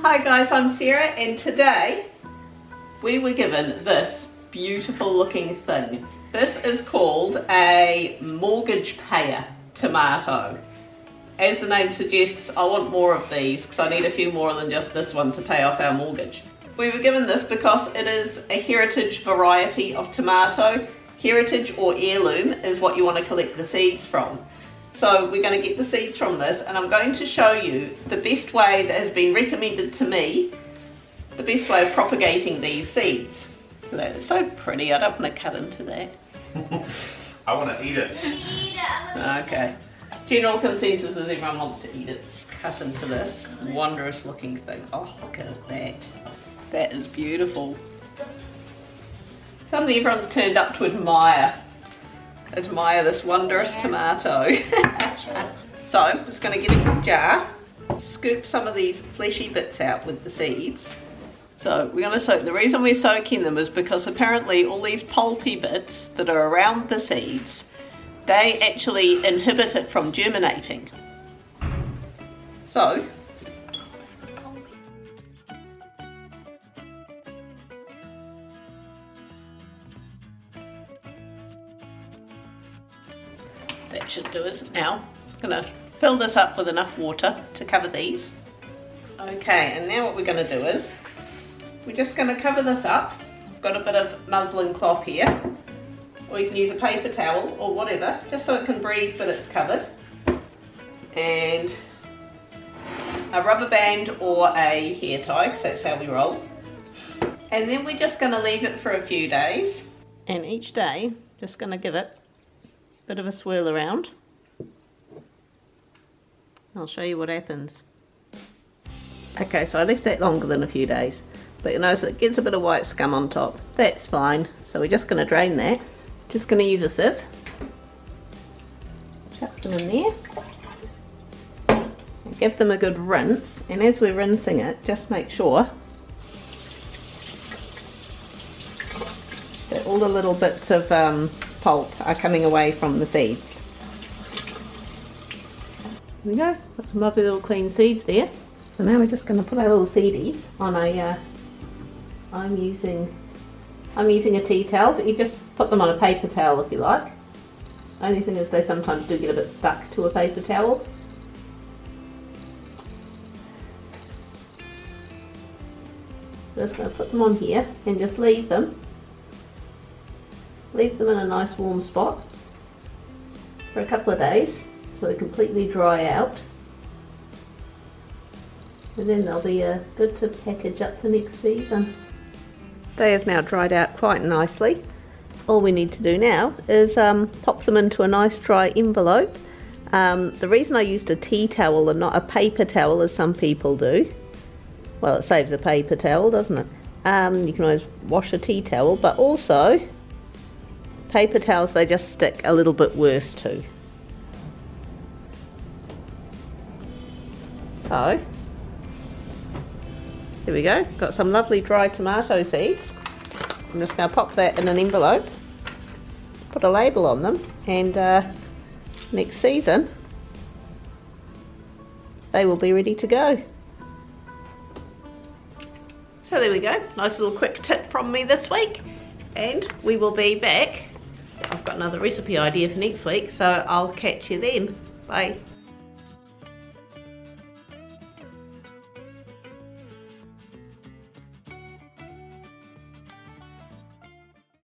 Hi guys, I'm Sarah and today we were given this beautiful looking thing. This is called a mortgage payer tomato. As the name suggests, I want more of these because I need a few more than just this one to pay off our mortgage. We were given this because it is a heritage variety of tomato. Heritage or heirloom is what you want to collect the seeds from. So we're going to get the seeds from this, and I'm going to show you the best way that has been recommended to me, the best way of propagating these seeds. Look at that, it's so pretty. I don't want to cut into that. I want to eat it. Okay. General consensus is everyone wants to eat it. Cut into this wondrous looking thing. Oh, look at that. That is beautiful. Suddenly everyone's turned up to admire this wondrous tomato. So I'm just going to get a jar, scoop some of these fleshy bits out with the seeds. So we're going to soak. The reason we're soaking them is because apparently all these pulpy bits that are around the seeds, they actually inhibit it from germinating. So that should do us. Now I'm going to fill this up with enough water to cover these. Okay, and now what we're going to do is we're just going to cover this up. I've got a bit of muslin cloth here, or you can use a paper towel or whatever, just so it can breathe but it's covered. And a rubber band or a hair tie, because that's how we roll. And then we're just going to leave it for a few days. And each day, just going to give it a bit of a swirl around. I'll show you what happens. Okay, so I left that longer than a few days, but you notice it gets a bit of white scum on top. That's fine. So we're just going to drain that. Just going to use a sieve. Chuck them in there. And give them a good rinse. And as we're rinsing it, just make sure that all the little bits of pulp are coming away from the seeds. There we go. Got some lovely little clean seeds there. So now we're just going to put our little seedies on a. I'm using a tea towel, but you just put them on a paper towel if you like. Only thing is they sometimes do get a bit stuck to a paper towel. So just going to put them on here and just leave them in a nice warm spot for a couple of days so they completely dry out, and then they'll be good to package up for next season. They have now dried out quite nicely. All we need to do now is pop them into a nice dry envelope. The reason I used a tea towel and not a paper towel, as some people do, well, it saves a paper towel, doesn't it? You can always wash a tea towel, but also paper towels, they just stick a little bit worse too. So there we go, got some lovely dry tomato seeds. I'm just going to pop that in an envelope, put a label on them, and next season they will be ready to go. So there we go, nice little quick tip from me this week, and we will be back. I've got another recipe idea for next week, so I'll catch you then. Bye.